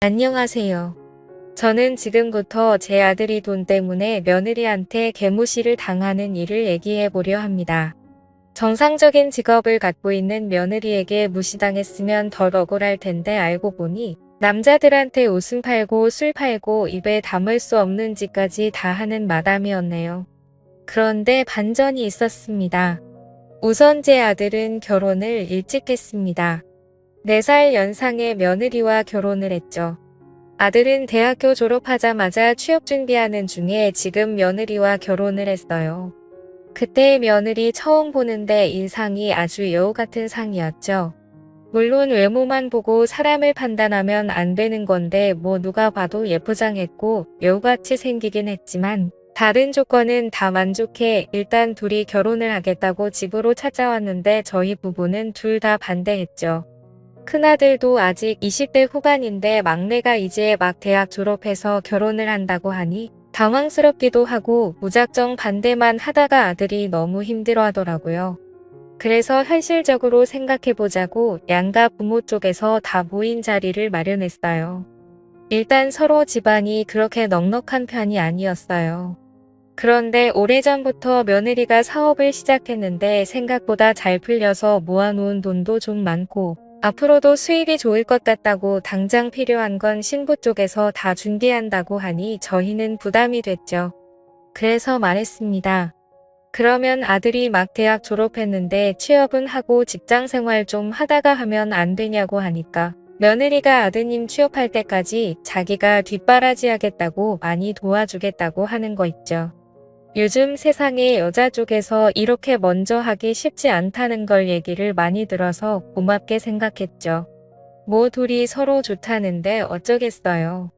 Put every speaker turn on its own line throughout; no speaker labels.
안녕하세요. 저는 지금부터 제 아들이 돈 때문에 며느리한테 개무시를 당하는 일을 얘기해 보려 합니다. 정상적인 직업을 갖고 있는 며느리에게 무시당했으면 덜 억울할 텐데 알고 보니 남자들한테 옷은 팔고 술 팔고 입에 담을 수 없는 짓까지 다 하는 마담이었네요. 그런데 반전이 있었습니다. 우선 제 아들은 결혼을 일찍 했습니다. 4살 연상의 며느리와 결혼을 했죠. 아들은 대학교 졸업하자마자 취업 준비하는 중에 지금 며느리와 결혼을 했어요. 그때 며느리 처음 보는데 인상이 아주 여우 같은 상이었죠. 물론 외모만 보고 사람을 판단하면 안 되는 건데 뭐 누가 봐도 예쁘장했고 여우같이 생기긴 했지만 다른 조건은 다 만족해 일단 둘이 결혼을 하겠다고 집으로 찾아왔는데 저희 부부는 둘 다 반대했죠. 큰아들도 아직 20대 후반인데 막내가 이제 막 대학 졸업해서 결혼을 한다고 하니 당황스럽기도 하고 무작정 반대만 하다가 아들이 너무 힘들어하더라고요. 그래서 현실적으로 생각해보자고 양가 부모 쪽에서 다 모인 자리를 마련했어요. 일단 서로 집안이 그렇게 넉넉한 편이 아니었어요. 그런데 오래전부터 며느리가 사업을 시작했는데 생각보다 잘 풀려서 모아놓은 돈도 좀 많고 앞으로도 수입이 좋을 것 같다고 당장 필요한 건 신부 쪽에서 다 준비한다고 하니 저희는 부담이 됐죠. 그래서 말했습니다. 그러면 아들이 막 대학 졸업했는데 취업은 하고 직장 생활 좀 하다가 하면 안 되냐고 하니까 며느리가 아드님 취업할 때까지 자기가 뒷바라지 하겠다고 많이 도와주겠다고 하는 거 있죠. 요즘 세상에 여자 쪽에서 이렇게 먼저 하기 쉽지 않다는 걸 얘기를 많이 들어서 고맙게 생각했죠. 뭐 둘이 서로 좋다는데 어쩌겠어요.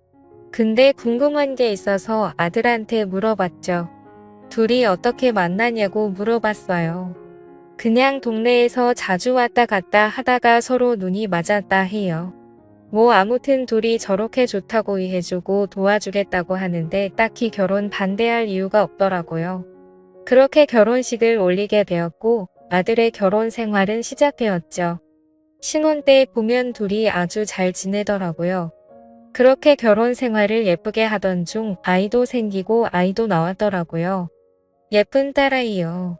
근데 궁금한 게 있어서 아들한테 물어봤죠. 둘이 어떻게 만나냐고 물어봤어요. 그냥 동네에서 자주 왔다 갔다 하다가 서로 눈이 맞았다 해요. 뭐 아무튼 둘이 저렇게 좋다고 이해해주고 도와주겠다고 하는데 딱히 결혼 반대할 이유가 없더라고요. 그렇게 결혼식을 올리게 되었고 아들의 결혼 생활은 시작되었죠. 신혼 때 보면 둘이 아주 잘 지내더라고요. 그렇게 결혼 생활을 예쁘게 하던 중 아이도 생기고 아이도 나왔더라고요. 예쁜 딸아이요.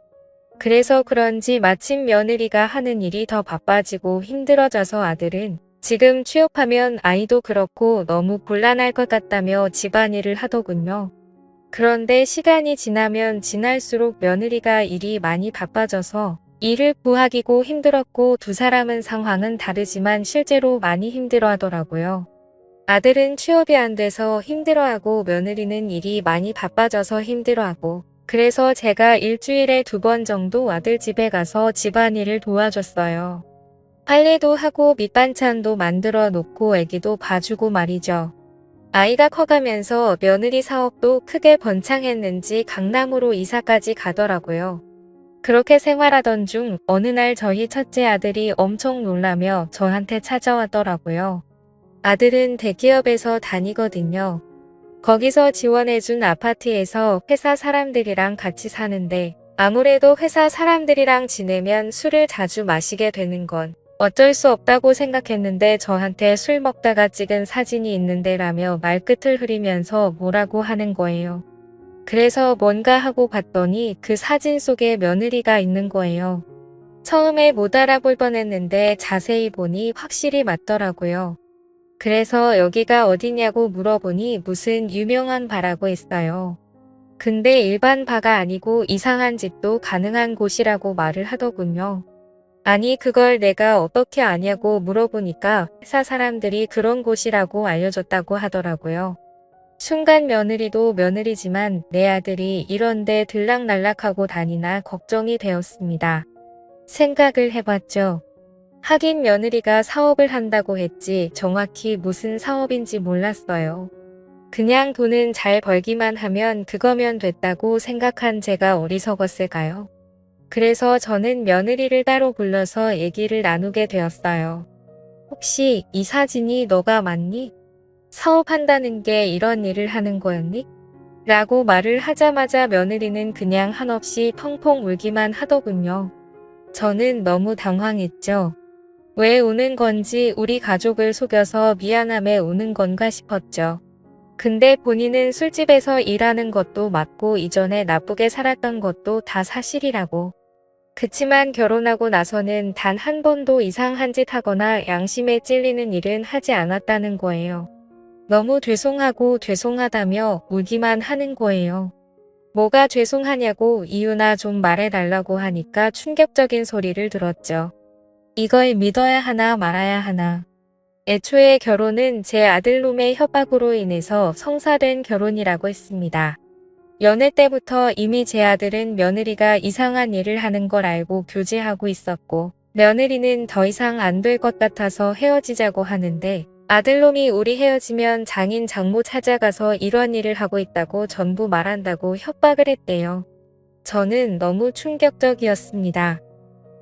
그래서 그런지 마침 며느리가 하는 일이 더 바빠지고 힘들어져서 아들은 지금 취업하면 아이도 그렇고 너무 곤란할 것 같다며 집안일을 하더군요. 그런데 시간이 지나면 지날수록 며느리가 일이 많이 바빠져서 일을 구하기고 힘들었고 두 사람은 상황은 다르지만 실제로 많이 힘들어하더라고요. 아들은 취업이 안 돼서 힘들어하고 며느리는 일이 많이 바빠져서 힘들어하고 그래서 제가 일주일에 2번 정도 아들 집에 가서 집안일을 도와줬어요. 빨래도 하고 밑반찬도 만들어 놓고 애기도 봐주고 말이죠. 아이가 커가면서 며느리 사업도 크게 번창했는지 강남으로 이사까지 가더라고요. 그렇게 생활하던 중 어느 날 저희 첫째 아들이 엄청 놀라며 저한테 찾아왔더라고요. 아들은 대기업에서 다니거든요. 거기서 지원해준 아파트에서 회사 사람들이랑 같이 사는데 아무래도 회사 사람들이랑 지내면 술을 자주 마시게 되는 건 어쩔 수 없다고 생각했는데 저한테 술 먹다가 찍은 사진이 있는데 라며 말끝을 흐리면서 뭐라고 하는 거예요. 그래서 뭔가 하고 봤더니 그 사진 속에 며느리가 있는 거예요. 처음에 못 알아볼 뻔했는데 자세히 보니 확실히 맞더라고요. 그래서 여기가 어디냐고 물어보니 무슨 유명한 바라고 했어요. 근데 일반 바가 아니고 이상한 짓도 가능한 곳이라고 말을 하더군요. 아니 그걸 내가 어떻게 아냐고 물어보니까 회사 사람들이 그런 곳이라고 알려줬다고 하더라고요. 순간 며느리도 며느리지만 내 아들이 이런데 들락날락하고 다니나 걱정이 되었습니다. 생각을 해봤죠. 하긴 며느리가 사업을 한다고 했지 정확히 무슨 사업인지 몰랐어요. 그냥 돈은 잘 벌기만 하면 그거면 됐다고 생각한 제가 어리석었을까요? 그래서 저는 며느리를 따로 불러서 얘기를 나누게 되었어요. 혹시 이 사진이 너가 맞니? 사업한다는 게 이런 일을 하는 거였니? 라고 말을 하자마자 며느리는 그냥 한없이 펑펑 울기만 하더군요. 저는 너무 당황했죠. 왜 우는 건지 우리 가족을 속여서 미안함에 우는 건가 싶었죠. 근데 본인은 술집에서 일하는 것도 맞고 이전에 나쁘게 살았던 것도 다 사실이라고. 그치만 결혼하고 나서는 단 한 번도 이상한 짓 하거나 양심에 찔리는 일은 하지 않았다는 거예요. 너무 죄송하고 죄송하다며 울기만 하는 거예요. 뭐가 죄송하냐고 이유나 좀 말해달라고 하니까 충격적인 소리를 들었죠. 이걸 믿어야 하나 말아야 하나. 애초에 결혼은 제 아들놈의 협박으로 인해서 성사된 결혼이라고 했습니다. 연애 때부터 이미 제 아들은 며느리가 이상한 일을 하는 걸 알고 교제하고 있었고, 며느리는 더 이상 안 될 것 같아서 헤어지자고 하는데, 아들놈이 우리 헤어지면 장인 장모 찾아가서 이런 일을 하고 있다고 전부 말한다고 협박을 했대요. 저는 너무 충격적이었습니다.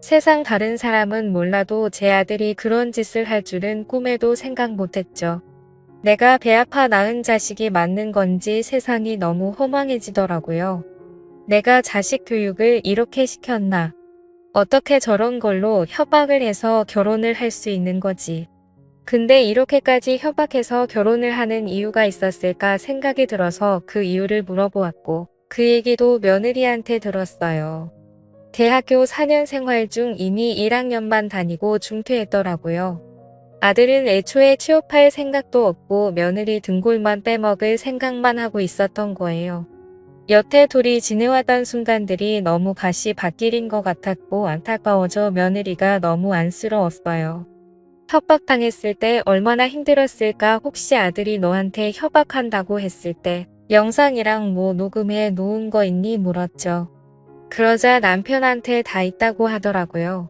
세상 다른 사람은 몰라도 제 아들이 그런 짓을 할 줄은 꿈에도 생각 못했죠. 내가 배 아파 낳은 자식이 맞는 건지 세상이 너무 허망해지더라고요. 내가 자식 교육을 이렇게 시켰나? 어떻게 저런 걸로 협박을 해서 결혼을 할 수 있는 거지? 근데 이렇게까지 협박해서 결혼을 하는 이유가 있었을까 생각이 들어서 그 이유를 물어보았고, 그 얘기도 며느리한테 들었어요. 대학교 4년 생활 중 이미 1학년만 다니고 중퇴했더라고요. 아들은 애초에 취업할 생각도 없고 며느리 등골만 빼먹을 생각만 하고 있었던 거예요. 여태 둘이 지내왔던 순간들이 너무 가시밭길인 것 같았고 안타까워져 며느리가 너무 안쓰러웠어요. 협박당했을 때 얼마나 힘들었을까. 혹시 아들이 너한테 협박한다고 했을 때 영상이랑 뭐 녹음해 놓은 거 있니? 물었죠. 그러자 남편한테 다 있다고 하더라고요.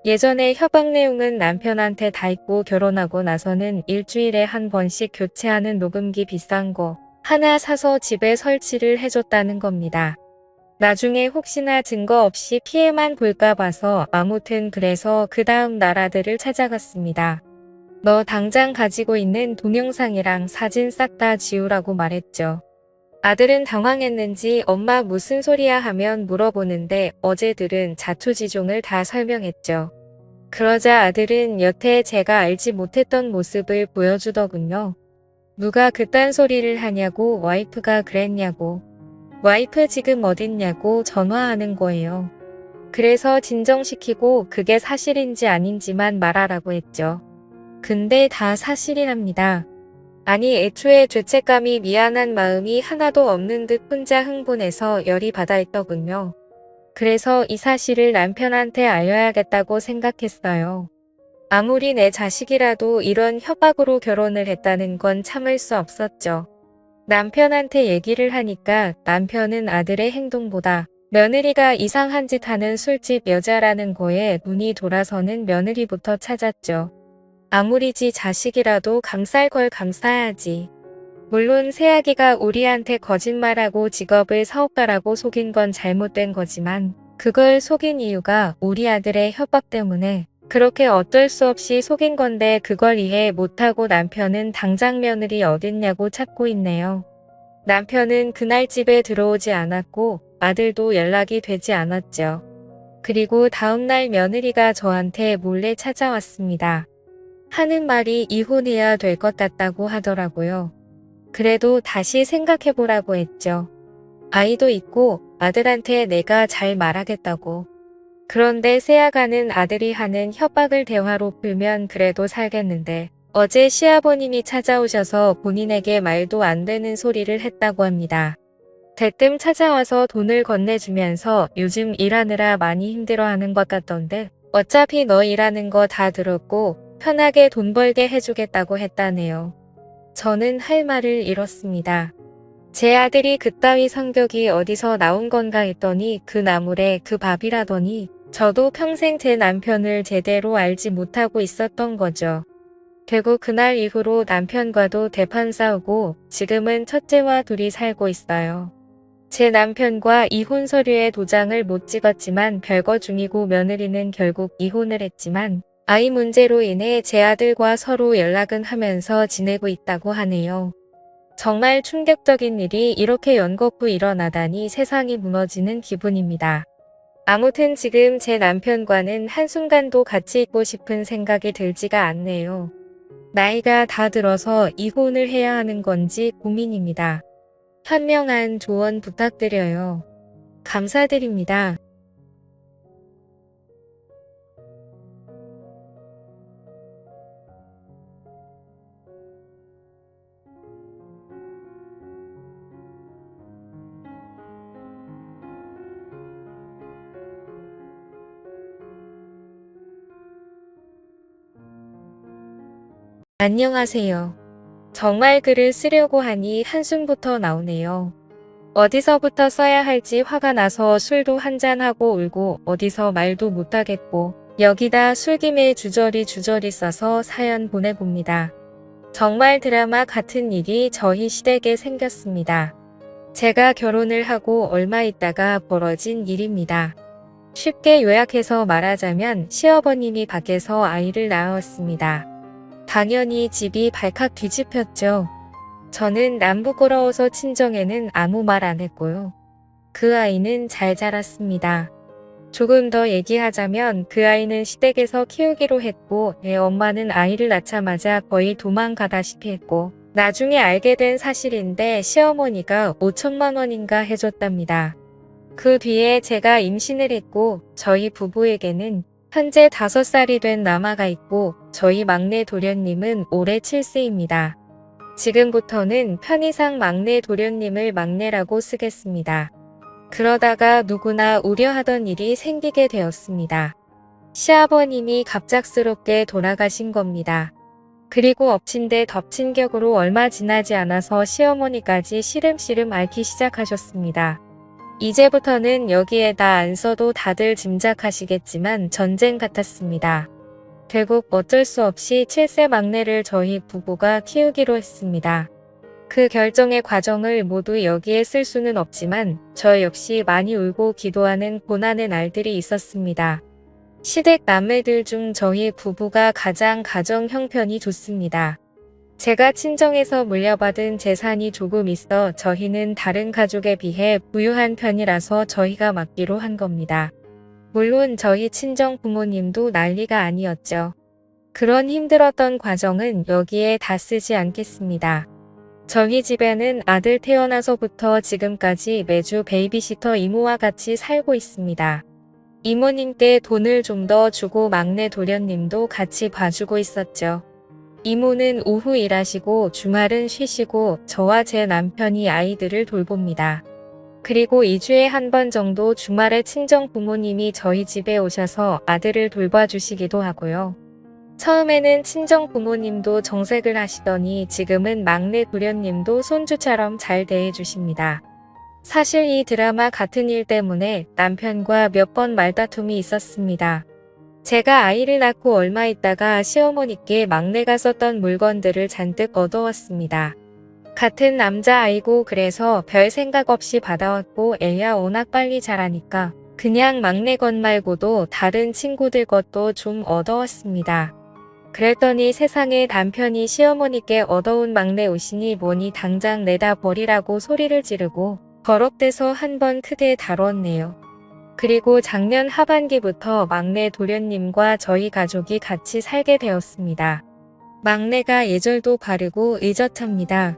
예전에 협박 내용은 남편한테 다 있고 결혼하고 나서는 일주일에 한 번씩 교체하는 녹음기 비싼 거 하나 사서 집에 설치를 해줬다는 겁니다. 나중에 혹시나 증거 없이 피해만 볼까 봐서 아무튼 그래서 그 다음 날 아들을 찾아갔습니다. 너 당장 가지고 있는 동영상이랑 사진 싹 다 지우라고 말했죠. 아들은 당황했는지 엄마 무슨 소리야 하면 물어보는데 어제 들은 자초지종을 다 설명했죠. 그러자 아들은 여태 제가 알지 못했던 모습을 보여주더군요. 누가 그딴 소리를 하냐고 와이프가 그랬냐고. 와이프 지금 어딨냐고 전화하는 거예요. 그래서 진정시키고 그게 사실인지 아닌지만 말하라고 했죠. 근데 다 사실이랍니다. 아니 애초에 죄책감이 미안한 마음이 하나도 없는 듯 혼자 흥분해서 열이 받아 있더군요. 그래서 이 사실을 남편한테 알려야겠다고 생각했어요. 아무리 내 자식이라도 이런 협박으로 결혼을 했다는 건 참을 수 없었죠. 남편한테 얘기를 하니까 남편은 아들의 행동보다 며느리가 이상한 짓 하는 술집 여자라는 거에 눈이 돌아서는 며느리부터 찾았죠. 아무리 지 자식이라도 감쌀 걸 감싸야지. 물론 새아기가 우리한테 거짓말하고 직업을 사업가라고 속인 건 잘못된 거지만 그걸 속인 이유가 우리 아들의 협박 때문에 그렇게 어쩔 수 없이 속인 건데 그걸 이해 못하고 남편은 당장 며느리 어딨냐고 찾고 있네요. 남편은 그날 집에 들어오지 않았고 아들도 연락이 되지 않았죠. 그리고 다음날 며느리가 저한테 몰래 찾아왔습니다. 하는 말이 이혼해야 될 것 같다고 하더라고요. 그래도 다시 생각해보라고 했죠. 아이도 있고 아들한테 내가 잘 말하겠다고. 그런데 새아가는 아들이 하는 협박을 대화로 풀면 그래도 살겠는데 어제 시아버님이 찾아오셔서 본인에게 말도 안 되는 소리를 했다고 합니다. 대뜸 찾아와서 돈을 건네주면서 요즘 일하느라 많이 힘들어하는 것 같던데 어차피 너 일하는 거 다 들었고 편하게 돈 벌게 해주겠다고 했다네요. 저는 할 말을 잃었습니다. 제 아들이 그따위 성격이 어디서 나온 건가 했더니 그 나물에 그 밥이라더니 저도 평생 제 남편을 제대로 알지 못하고 있었던 거죠. 결국 그날 이후로 남편과도 대판 싸우고 지금은 첫째와 둘이 살고 있어요. 제 남편과 이혼 서류에 도장을 못 찍었지만 별거 중이고 며느리는 결국 이혼을 했지만 아이 문제로 인해 제 아들과 서로 연락은 하면서 지내고 있다고 하네요. 정말 충격적인 일이 이렇게 연거푸 일어나다니 세상이 무너지는 기분입니다. 아무튼 지금 제 남편과는 한순간도 같이 있고 싶은 생각이 들지가 않네요. 나이가 다 들어서 이혼을 해야 하는 건지 고민입니다. 현명한 조언 부탁드려요. 감사드립니다. 안녕하세요. 정말 글을 쓰려고 하니 한숨부터 나오네요. 어디서부터 써야 할지 화가 나서 술도 한잔하고 울고 어디서 말도 못하겠고 여기다 술김에 주저리 써서 사연 보내봅니다. 정말 드라마 같은 일이 저희 시댁에 생겼습니다. 제가 결혼을 하고 얼마 있다가 벌어진 일입니다. 쉽게 요약해서 말하자면 시어버님이 밖에서 아이를 낳았습니다. 당연히 집이 발칵 뒤집혔죠. 저는 남부끄러워서 친정에는 아무 말 안 했고요. 그 아이는 잘 자랐습니다. 조금 더 얘기하자면 그 아이는 시댁에서 키우기로 했고 애 엄마는 아이를 낳자마자 거의 도망가다시피 했고 나중에 알게 된 사실인데 시어머니가 5천만 원인가 해줬답니다. 그 뒤에 제가 임신을 했고 저희 부부에게는 현재 5살이 된 남아가 있고 저희 막내 도련님은 올해 7세입니다. 지금부터는 편의상 막내 도련님을 막내라고 쓰겠습니다. 그러다가 누구나 우려하던 일이 생기게 되었습니다. 시아버님이 갑작스럽게 돌아가신 겁니다. 그리고 엎친 데 덮친 격으로 얼마 지나지 않아서 시어머니까지 시름시름 앓기 시작하셨습니다. 이제부터는 여기에다 안 써도 다들 짐작하시겠지만 전쟁 같았습니다. 결국 어쩔 수 없이 7세 막내를 저희 부부가 키우기로 했습니다. 그 결정의 과정을 모두 여기에 쓸 수는 없지만 저 역시 많이 울고 기도하는 고난의 날들이 있었습니다. 시댁 남매들 중 저희 부부가 가장 가정 형편이 좋습니다. 제가 친정에서 물려받은 재산이 조금 있어 저희는 다른 가족에 비해 부유한 편이라서 저희가 맡기로 한 겁니다. 물론 저희 친정 부모님도 난리가 아니었죠. 그런 힘들었던 과정은 여기에 다 쓰지 않겠습니다. 저희 집에는 아들 태어나서부터 지금까지 매주 베이비시터 이모와 같이 살고 있습니다. 이모님께 돈을 좀 더 주고 막내 도련님도 같이 봐주고 있었죠. 이모는 오후 일하시고 주말은 쉬시고 저와 제 남편이 아이들을 돌봅니다. 그리고 2주에 한 번 정도 주말에 친정 부모님이 저희 집에 오셔서 아들을 돌봐주시기도 하고요. 처음에는 친정 부모님도 정색을 하시더니 지금은 막내 도련님도 손주처럼 잘 대해주십니다. 사실 이 드라마 같은 일 때문에 남편과 몇 번 말다툼이 있었습니다. 제가 아이를 낳고 얼마 있다가 시어머니께 막내가 썼던 물건들을 잔뜩 얻어왔습니다. 같은 남자아이고 그래서 별 생각 없이 받아왔고 애야 워낙 빨리 자라니까 그냥 막내 것 말고도 다른 친구들 것도 좀 얻어왔습니다. 그랬더니 세상에 남편이 시어머니께 얻어온 막내 옷이니 뭐니 당장 내다 버리라고 소리를 지르고 버럭대서 한 번 크게 다뤘네요. 그리고 작년 하반기부터 막내 도련님과 저희 가족이 같이 살게 되었습니다. 막내가 예절도 바르고 의젓합니다.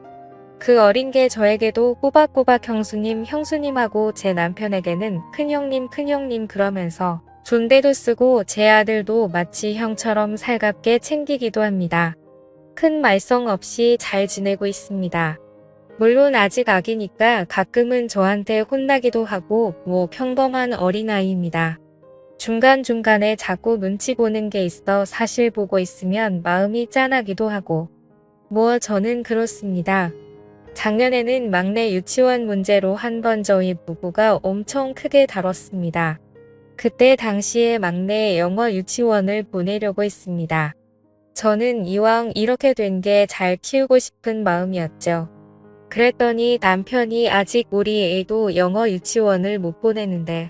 그 어린 게 저에게도 꼬박꼬박 형수님 형수님하고 제 남편에게는 큰형님 큰형님 그러면서 존대도 쓰고 제 아들도 마치 형처럼 살갑게 챙기기도 합니다. 큰 말썽 없이 잘 지내고 있습니다. 물론 아직 아기니까 가끔은 저한테 혼나기도 하고 뭐 평범한 어린아이입니다. 중간중간에 자꾸 눈치 보는 게 있어 사실 보고 있으면 마음이 짠하기도 하고 뭐 저는 그렇습니다. 작년에는 막내 유치원 문제로 한 번 저희 부부가 엄청 크게 다뤘습니다. 그때 당시에 막내 영어 유치원을 보내려고 했습니다. 저는 이왕 이렇게 된 게 잘 키우고 싶은 마음이었죠. 그랬더니 남편이 아직 우리 애도 영어 유치원을 못 보내는데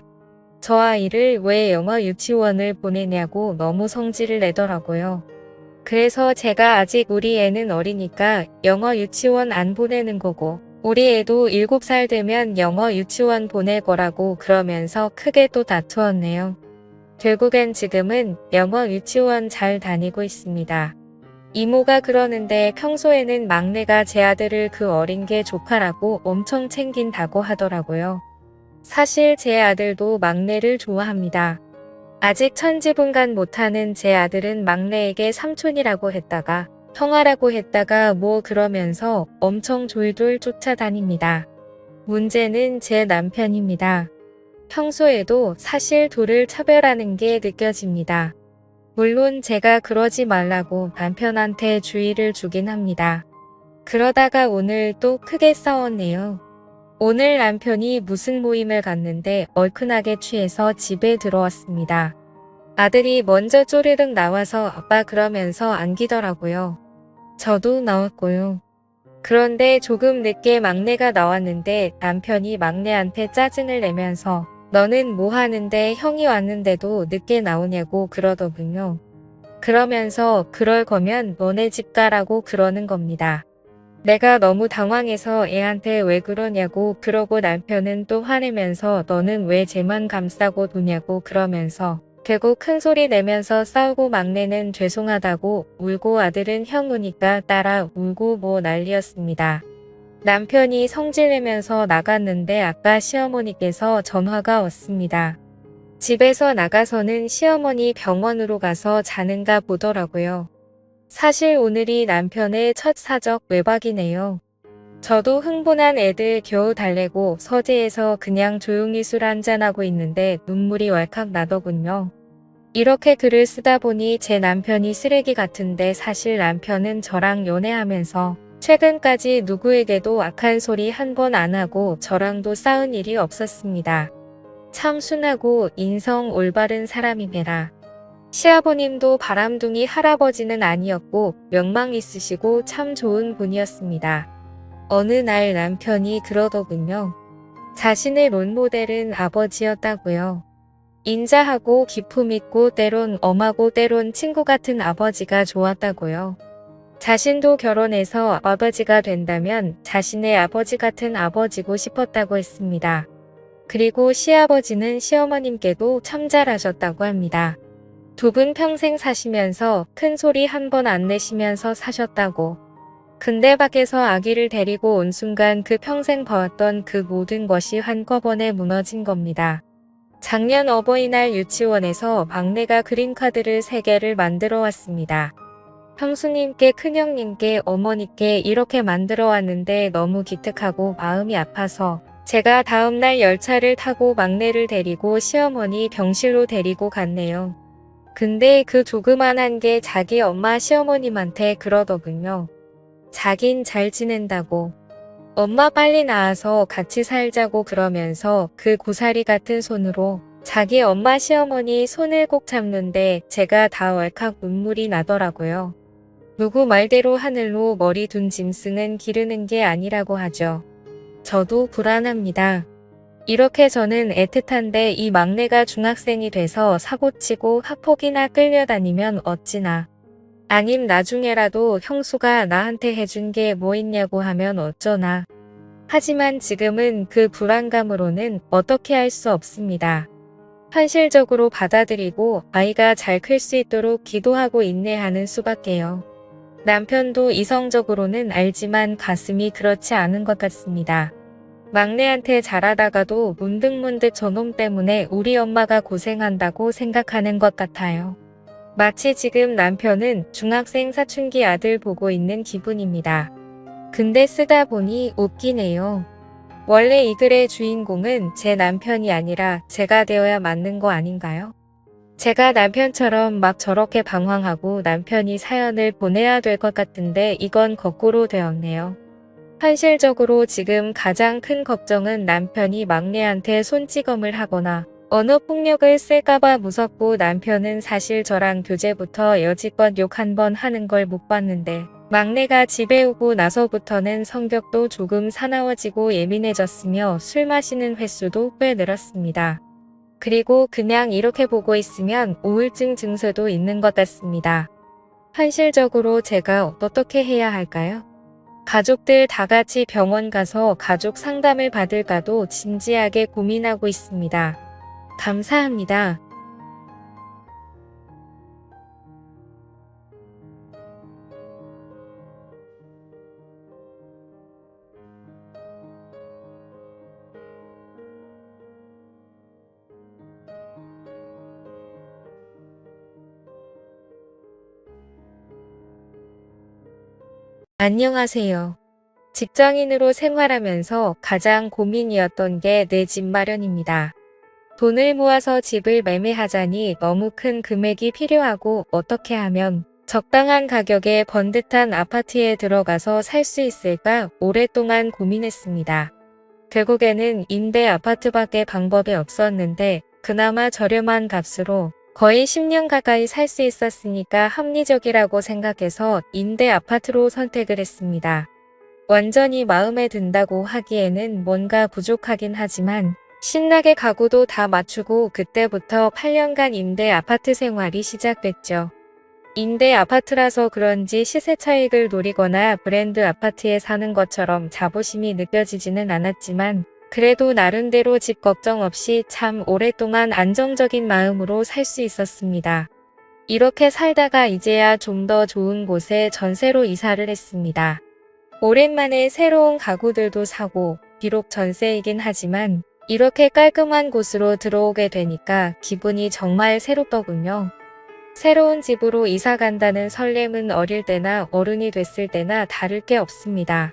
저 아이를 왜 영어 유치원을 보내냐고 너무 성질을 내더라고요. 그래서 제가 아직 우리 애는 어리니까 영어 유치원 안 보내는 거고 우리 애도 7살 되면 영어 유치원 보낼 거라고 그러면서 크게 또 다투었네요. 결국엔 지금은 영어 유치원 잘 다니고 있습니다. 이모가 그러는데 평소에는 막내가 제 아들을 그 어린 게 조카라고 엄청 챙긴다고 하더라고요. 사실 제 아들도 막내를 좋아합니다. 아직 천지분간 못하는 제 아들은 막내에게 삼촌이라고 했다가 형아라고 했다가 뭐 그러면서 엄청 졸졸 쫓아다닙니다. 문제는 제 남편입니다. 평소에도 사실 둘을 차별하는 게 느껴집니다. 물론 제가 그러지 말라고 남편한테 주의를 주긴 합니다. 그러다가 오늘 또 크게 싸웠네요. 오늘 남편이 무슨 모임을 갔는데 얼큰하게 취해서 집에 들어왔습니다. 아들이 먼저 쪼르륵 나와서 아빠 그러면서 안기더라고요. 저도 나왔고요. 그런데 조금 늦게 막내가 나왔는데 남편이 막내한테 짜증을 내면서 너는 뭐 하는데 형이 왔는데도 늦게 나오냐고 그러더군요. 그러면서 그럴 거면 너네 집 가라고 그러는 겁니다. 내가 너무 당황해서 애한테 왜 그러냐고 그러고 남편은 또 화내면서 너는 왜 쟤만 감싸고 도냐고 그러면서 결국 큰 소리 내면서 싸우고 막내는 죄송하다고 울고 아들은 형 우니까 따라 울고 뭐 난리였습니다. 남편이 성질내면서 나갔는데 아까 시어머니께서 전화가 왔습니다. 집에서 나가서는 시어머니 병원으로 가서 자는가 보더라고요. 사실 오늘이 남편의 첫 사적 외박이네요. 저도 흥분한 애들 겨우 달래고 서재에서 그냥 조용히 술 한잔하고 있는데 눈물이 왈칵 나더군요. 이렇게 글을 쓰다 보니 제 남편이 쓰레기 같은데 사실 남편은 저랑 연애하면서 최근까지 누구에게도 악한 소리 한 번 안 하고 저랑도 싸운 일이 없었습니다. 참 순하고 인성 올바른 사람이메라. 시아버님도 바람둥이 할아버지는 아니었고 명망 있으시고 참 좋은 분이었습니다. 어느 날 남편이 그러더군요. 자신의 롤모델은 아버지였다고요. 인자하고 기품 있고 때론 엄하고 때론 친구 같은 아버지가 좋았다고요. 자신도 결혼해서 아버지가 된다면 자신의 아버지 같은 아버지고 싶었다고 했습니다. 그리고 시아버지는 시어머님께도 참 잘하셨다고 합니다. 두 분 평생 사시면서 큰 소리 한 번 안 내시면서 사셨다고. 근데 밖에서 아기를 데리고 온 순간 그 평생 봐왔던 그 모든 것이 한꺼번에 무너진 겁니다. 작년 어버이날 유치원에서 막내가 그림카드를 3개를 만들어 왔습니다. 형수님께 큰형님께 어머니께 이렇게 만들어 왔는데 너무 기특하고 마음이 아파서 제가 다음날 열차를 타고 막내를 데리고 시어머니 병실로 데리고 갔네요. 근데 그 조그만한 게 자기 엄마 시어머님한테 그러더군요. 자긴 잘 지낸다고. 엄마 빨리 나와서 같이 살자고 그러면서 그 고사리 같은 손으로 자기 엄마 시어머니 손을 꼭 잡는데 제가 다 왈칵 눈물이 나더라고요. 누구 말대로 하늘로 머리 둔 짐승은 기르는 게 아니라고 하죠. 저도 불안합니다. 이렇게 저는 애틋한데 이 막내가 중학생이 돼서 사고치고 학폭이나 끌려다니면 어찌나. 아님 나중에라도 형수가 나한테 해준 게 뭐 있냐고 하면 어쩌나. 하지만 지금은 그 불안감으로는 어떻게 할 수 없습니다. 현실적으로 받아들이고 아이가 잘 클 수 있도록 기도하고 인내하는 수밖에요. 남편도 이성적으로는 알지만 가슴이 그렇지 않은 것 같습니다. 막내한테 잘하다가도 문득문득 저놈 때문에 우리 엄마가 고생한다고 생각하는 것 같아요. 마치 지금 남편은 중학생 사춘기 아들 보고 있는 기분입니다. 근데 쓰다 보니 웃기네요. 원래 이 글의 주인공은 제 남편이 아니라 제가 되어야 맞는 거 아닌가요? 제가 남편처럼 막 저렇게 방황하고 남편이 사연을 보내야 될 것 같은데 이건 거꾸로 되었네요. 현실적으로 지금 가장 큰 걱정은 남편이 막내한테 손찌검을 하거나 언어폭력을 쓸까봐 무섭고 남편은 사실 저랑 교제부터 여지껏 욕 한 번 하는 걸 못 봤는데 막내가 집에 오고 나서부터는 성격도 조금 사나워지고 예민해졌으며 술 마시는 횟수도 꽤 늘었습니다. 그리고 그냥 이렇게 보고 있으면 우울증 증세도 있는 것 같습니다. 현실적으로 제가 어떻게 해야 할까요? 가족들 다 같이 병원 가서 가족 상담을 받을까도 진지하게 고민하고 있습니다. 감사합니다. 안녕하세요. 직장인으로 생활하면서 가장 고민이었던 게 내 집 마련입니다. 돈을 모아서 집을 매매하자니 너무 큰 금액이 필요하고 어떻게 하면 적당한 가격에 번듯한 아파트에 들어가서 살 수 있을까 오랫동안 고민했습니다. 결국에는 임대 아파트밖에 방법이 없었는데 그나마 저렴한 값으로 거의 10년 가까이 살 수 있었으니까 합리적이라고 생각해서 임대 아파트로 선택을 했습니다. 완전히 마음에 든다고 하기에는 뭔가 부족하긴 하지만 신나게 가구도 다 맞추고 그때부터 8년간 임대 아파트 생활이 시작됐죠. 임대 아파트라서 그런지 시세 차익을 노리거나 브랜드 아파트에 사는 것처럼 자부심이 느껴지지는 않았지만 그래도 나름대로 집 걱정 없이 참 오랫동안 안정적인 마음으로 살 수 있었습니다. 이렇게 살다가 이제야 좀 더 좋은 곳에 전세로 이사를 했습니다. 오랜만에 새로운 가구들도 사고 비록 전세이긴 하지만 이렇게 깔끔한 곳으로 들어오게 되니까 기분이 정말 새롭더군요. 새로운 집으로 이사 간다는 설렘은 어릴 때나 어른이 됐을 때나 다를 게 없습니다.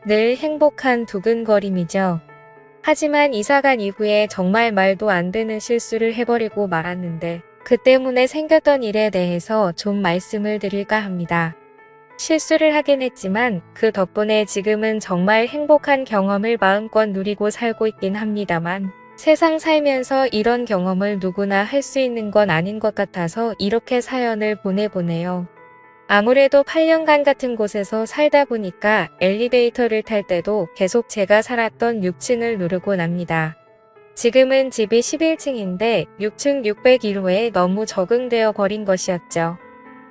늘 행복한 두근거림이죠. 하지만 이사 간 이후에 정말 말도 안 되는 실수를 해버리고 말았는데 그 때문에 생겼던 일에 대해서 좀 말씀을 드릴까 합니다. 실수를 하긴 했지만 그 덕분에 지금은 정말 행복한 경험을 마음껏 누리고 살고 있긴 합니다만 세상 살면서 이런 경험을 누구나 할 수 있는 건 아닌 것 같아서 이렇게 사연을 보내보네요. 아무래도 8년간 같은 곳에서 살다 보니까 엘리베이터를 탈 때도 계속 제가 살았던 6층을 누르고 납니다. 지금은 집이 11층인데 6층 601호에 너무 적응되어 버린 것이었죠.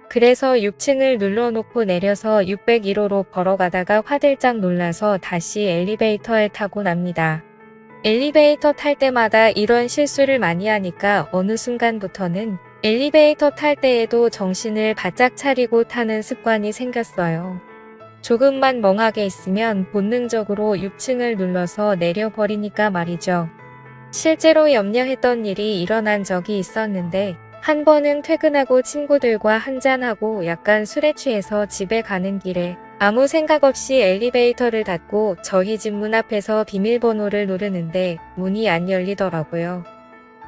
그래서 6층을 눌러놓고 내려서 601호로 걸어가다가 화들짝 놀라서 다시 엘리베이터에 타고 납니다. 엘리베이터 탈 때마다 이런 실수를 많이 하니까 어느 순간부터는 엘리베이터 탈 때에도 정신을 바짝 차리고 타는 습관이 생겼어요. 조금만 멍하게 있으면 본능적으로 6층을 눌러서 내려버리니까 말이죠. 실제로 염려했던 일이 일어난 적이 있었는데 한 번은 퇴근하고 친구들과 한잔하고 약간 술에 취해서 집에 가는 길에 아무 생각 없이 엘리베이터를 닫고 저희 집 문 앞에서 비밀번호를 누르는데 문이 안 열리더라고요.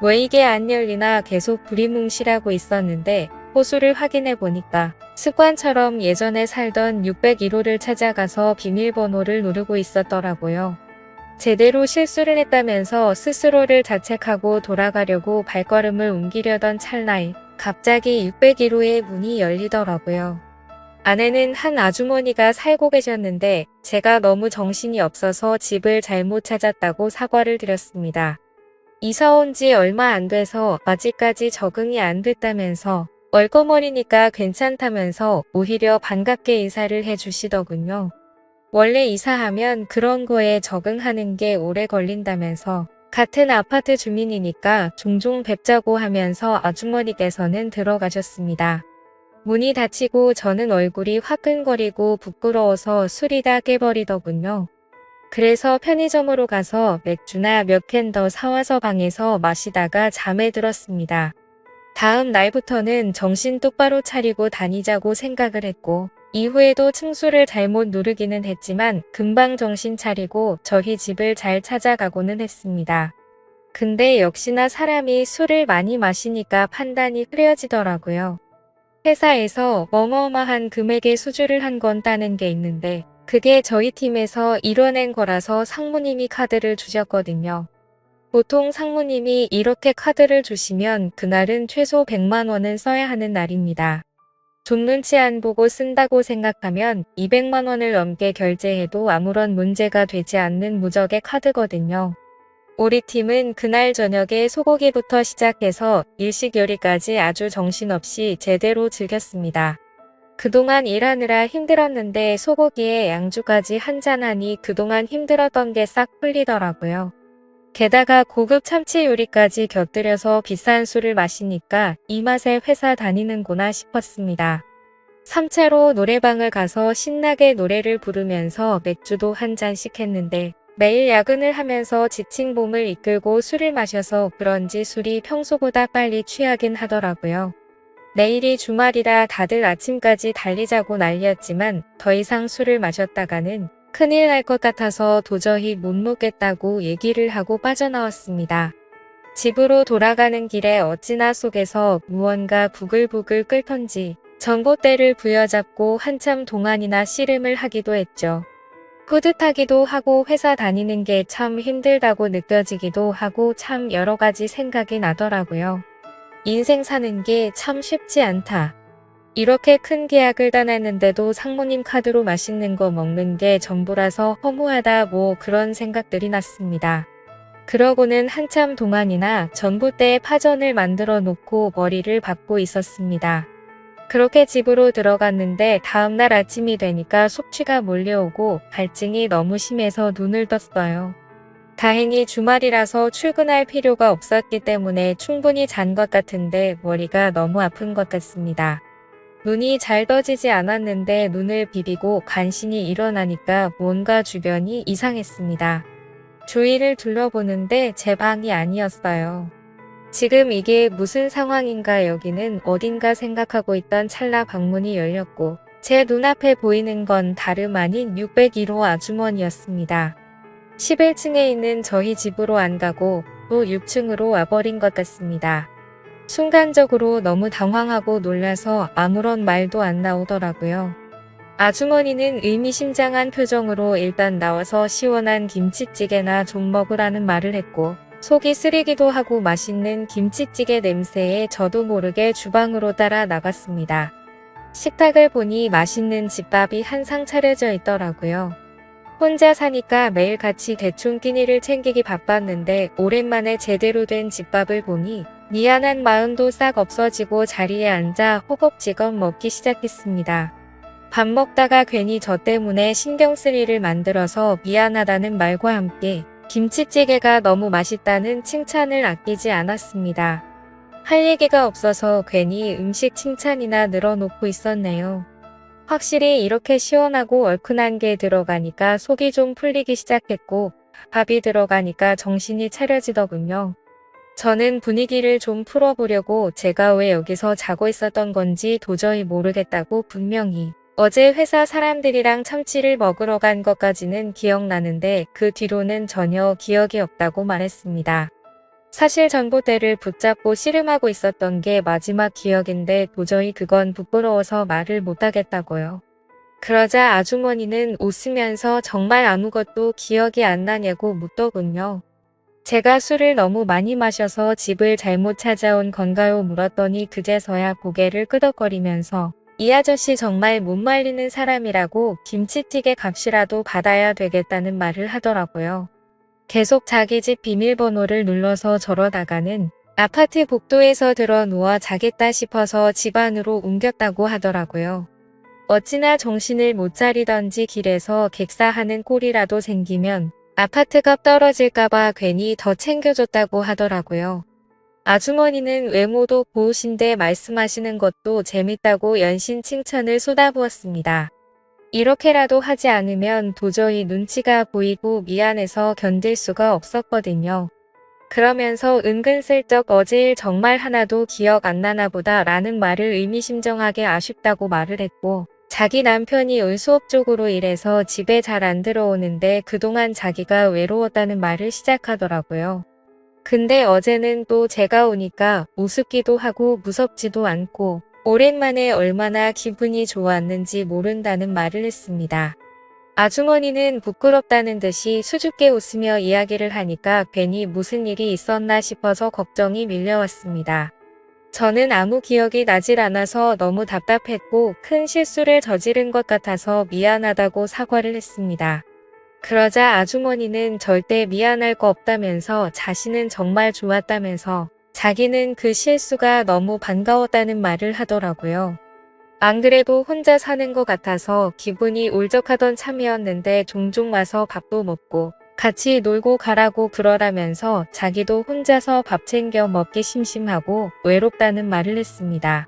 왜 이게 안 열리나 계속 두리뭉실하고 있었는데 호수를 확인해 보니까 습관처럼 예전에 살던 601호를 찾아가서 비밀번호를 누르고 있었더라고요. 제대로 실수를 했다면서 스스로를 자책하고 돌아가려고 발걸음을 옮기려던 찰나에 갑자기 601호의 문이 열리더라고요. 안에는 한 아주머니가 살고 계셨는데 제가 너무 정신이 없어서 집을 잘못 찾았다고 사과를 드렸습니다. 이사 온 지 얼마 안 돼서 아직까지 적응이 안 됐다면서 얼거머리니까 괜찮다면서 오히려 반갑게 인사를 해주시더군요. 원래 이사하면 그런 거에 적응하는 게 오래 걸린다면서 같은 아파트 주민이니까 종종 뵙자고 하면서 아주머니께서는 들어가셨습니다. 문이 닫히고 저는 얼굴이 화끈거리고 부끄러워서 술이 다 깨버리더군요. 그래서 편의점으로 가서 맥주나 몇 캔 더 사와서 방에서 마시다가 잠에 들었습니다. 다음 날부터는 정신 똑바로 차리고 다니자고 생각을 했고 이후에도 층수를 잘못 누르기는 했지만 금방 정신 차리고 저희 집을 잘 찾아가고는 했습니다. 근데 역시나 사람이 술을 많이 마시니까 판단이 흐려지더라고요. 회사에서 어마어마한 금액의 수주를 한 건 따는 게 있는데 그게 저희 팀에서 이뤄낸 거라서 상무님이 카드를 주셨거든요. 보통 상무님이 이렇게 카드를 주시면 그날은 최소 100만 원은 써야 하는 날입니다. 좀 눈치 안 보고 쓴다고 생각하면 200만 원을 넘게 결제해도 아무런 문제가 되지 않는 무적의 카드거든요. 우리 팀은 그날 저녁에 소고기부터 시작해서 일식 요리까지 아주 정신없이 제대로 즐겼습니다. 그동안 일하느라 힘들었는데 소고기에 양주까지 한잔하니 그동안 힘들었던 게 싹 풀리더라고요. 게다가 고급 참치 요리까지 곁들여서 비싼 술을 마시니까 이 맛에 회사 다니는구나 싶었습니다. 3차로 노래방을 가서 신나게 노래를 부르면서 맥주도 한 잔씩 했는데 매일 야근을 하면서 지친 몸을 이끌고 술을 마셔서 그런지 술이 평소보다 빨리 취하긴 하더라고요. 내일이 주말이라 다들 아침까지 달리자고 난리였지만 더 이상 술을 마셨다가는 큰일 날 것 같아서 도저히 못 놓겠다고 얘기를 하고 빠져나왔습니다. 집으로 돌아가는 길에 어찌나 속에서 무언가 부글부글 끓던지 전봇대를 부여잡고 한참 동안이나 씨름을 하기도 했죠. 뿌듯하기도 하고 회사 다니는 게 참 힘들다고 느껴지기도 하고 참 여러 가지 생각이 나더라고요. 인생 사는 게 참 쉽지 않다. 이렇게 큰 계약을 따냈는데도 상무님 카드로 맛있는 거 먹는 게 전부라서 허무하다 뭐 그런 생각들이 났습니다. 그러고는 한참 동안이나 전봇대에 파전을 만들어 놓고 머리를 박고 있었습니다. 그렇게 집으로 들어갔는데 다음날 아침이 되니까 숙취가 몰려오고 갈증이 너무 심해서 눈을 떴어요. 다행히 주말이라서 출근할 필요가 없었기 때문에 충분히 잔 것 같은데 머리가 너무 아픈 것 같습니다. 눈이 잘 떠지지 않았는데 눈을 비비고 간신히 일어나니까 뭔가 주변이 이상했습니다. 주위를 둘러보는데 제 방이 아니었어요. 지금 이게 무슨 상황인가 여기는 어딘가 생각하고 있던 찰나 방문이 열렸고 제 눈앞에 보이는 건 다름 아닌 601호 아주머니였습니다. 11층에 있는 저희 집으로 안 가고 또 6층으로 와버린 것 같습니다. 순간적으로 너무 당황하고 놀라서 아무런 말도 안 나오더라고요. 아주머니는 의미심장한 표정으로 일단 나와서 시원한 김치찌개나 좀 먹으라는 말을 했고 속이 쓰리기도 하고 맛있는 김치찌개 냄새에 저도 모르게 주방으로 따라 나갔습니다. 식탁을 보니 맛있는 집밥이 한 상 차려져 있더라고요. 혼자 사니까 매일 같이 대충 끼니를 챙기기 바빴는데 오랜만에 제대로 된 집밥을 보니 미안한 마음도 싹 없어지고 자리에 앉아 허겁지겁 먹기 시작했습니다. 밥 먹다가 괜히 저 때문에 신경 쓸 일을 만들어서 미안하다는 말과 함께 김치찌개가 너무 맛있다는 칭찬을 아끼지 않았습니다. 할 얘기가 없어서 괜히 음식 칭찬이나 늘어놓고 있었네요. 확실히 이렇게 시원하고 얼큰한 게 들어가니까 속이 좀 풀리기 시작했고 밥이 들어가니까 정신이 차려지더군요. 저는 분위기를 좀 풀어보려고 제가 왜 여기서 자고 있었던 건지 도저히 모르겠다고 분명히 어제 회사 사람들이랑 참치를 먹으러 간 것까지는 기억나는데 그 뒤로는 전혀 기억이 없다고 말했습니다. 사실 전봇대를 붙잡고 씨름하고 있었던 게 마지막 기억인데 도저히 그건 부끄러워서 말을 못하겠다고요. 그러자 아주머니는 웃으면서 정말 아무것도 기억이 안 나냐고 묻더군요. 제가 술을 너무 많이 마셔서 집을 잘못 찾아온 건가요 물었더니 그제서야 고개를 끄덕거리면서 이 아저씨 정말 못 말리는 사람이라고 김치찌개 값이라도 받아야 되겠다는 말을 하더라고요. 계속 자기 집 비밀번호를 눌러서 저러다가는 아파트 복도에서 들어 누워 자겠다 싶어서 집 안으로 옮겼다고 하더라고요. 어찌나 정신을 못 차리던지 길에서 객사하는 꼴이라도 생기면 아파트값 떨어질까봐 괜히 더 챙겨줬다고 하더라고요. 아주머니는 외모도 고우신데 말씀하시는 것도 재밌다고 연신 칭찬을 쏟아부었습니다. 이렇게라도 하지 않으면 도저히 눈치가 보이고 미안해서 견딜 수가 없었거든요. 그러면서 은근슬쩍 어제 일 정말 하나도 기억 안 나나 보다 라는 말을 의미심장하게 아쉽다고 말을 했고 자기 남편이 은수업 쪽으로 일해서 집에 잘 안 들어오는데 그동안 자기가 외로웠다는 말을 시작하더라고요. 근데 어제는 또 제가 오니까 우습기도 하고 무섭지도 않고 오랜만에 얼마나 기분이 좋았는지 모른다는 말을 했습니다. 아주머니는 부끄럽다는 듯이 수줍게 웃으며 이야기를 하니까 괜히 무슨 일이 있었나 싶어서 걱정이 밀려왔습니다. 저는 아무 기억이 나질 않아서 너무 답답했고 큰 실수를 저지른 것 같아서 미안하다고 사과를 했습니다. 그러자 아주머니는 절대 미안할 거 없다면서 자신은 정말 좋았다면서 자기는 그 실수가 너무 반가웠다는 말을 하더라고요. 안 그래도 혼자 사는 것 같아서 기분이 울적하던 참이었는데 종종 와서 밥도 먹고 같이 놀고 가라고 그러라면서 자기도 혼자서 밥 챙겨 먹기 심심하고 외롭다는 말을 했습니다.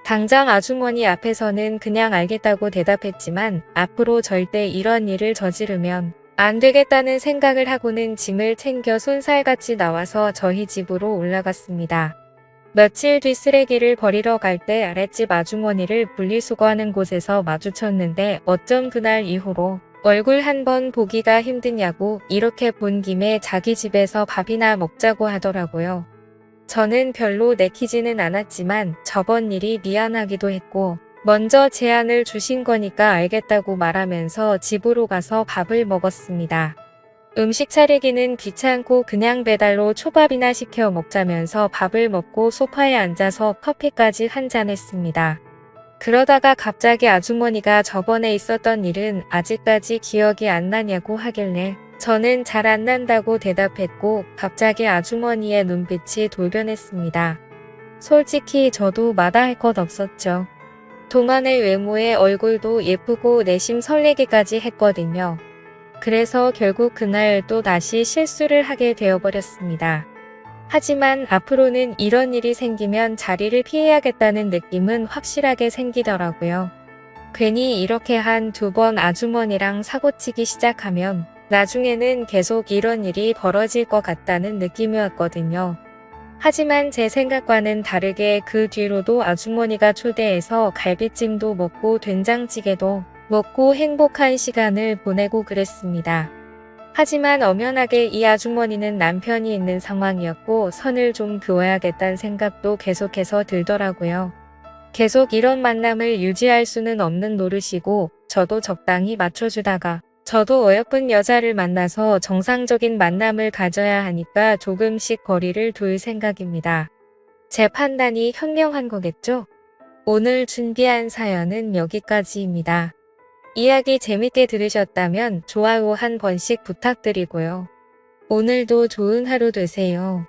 당장 아주머니 앞에서는 그냥 알겠다고 대답했지만 앞으로 절대 이런 일을 저지르면 안 되겠다는 생각을 하고는 짐을 챙겨 쏜살같이 나와서 저희 집으로 올라갔습니다. 며칠 뒤 쓰레기를 버리러 갈 때 아랫집 아주머니를 분리수거하는 곳에서 마주쳤는데 어쩜 그날 이후로 얼굴 한 번 보기가 힘드냐고 이렇게 본 김에 자기 집에서 밥이나 먹자고 하더라고요. 저는 별로 내키지는 않았지만 저번 일이 미안하기도 했고 먼저 제안을 주신 거니까 알겠다고 말하면서 집으로 가서 밥을 먹었습니다. 음식 차리기는 귀찮고 그냥 배달로 초밥이나 시켜 먹자면서 밥을 먹고 소파에 앉아서 커피까지 한잔 했습니다. 그러다가 갑자기 아주머니가 저번에 있었던 일은 아직까지 기억이 안 나냐고 하길래 저는 잘 안 난다고 대답했고 갑자기 아주머니의 눈빛이 돌변했습니다. 솔직히 저도 마다할 것 없었죠. 동안의 외모에 얼굴도 예쁘고 내심 설레기까지 했거든요. 그래서 결국 그날 또 다시 실수를 하게 되어버렸습니다. 하지만 앞으로는 이런 일이 생기면 자리를 피해야겠다는 느낌은 확실하게 생기더라고요. 괜히 이렇게 한 두 번 아주머니랑 사고치기 시작하면 나중에는 계속 이런 일이 벌어질 것 같다는 느낌이었거든요. 하지만 제 생각과는 다르게 그 뒤로도 아주머니가 초대해서 갈비찜도 먹고 된장찌개도 먹고 행복한 시간을 보내고 그랬습니다. 하지만 엄연하게 이 아주머니는 남편이 있는 상황이었고 선을 좀 그어야겠다는 생각도 계속해서 들더라고요. 계속 이런 만남을 유지할 수는 없는 노릇이고 저도 적당히 맞춰주다가 저도 어여쁜 여자를 만나서 정상적인 만남을 가져야 하니까 조금씩 거리를 둘 생각입니다. 제 판단이 현명한 거겠죠? 오늘 준비한 사연은 여기까지입니다. 이야기 재밌게 들으셨다면 좋아요 한 번씩 부탁드리고요. 오늘도 좋은 하루 되세요.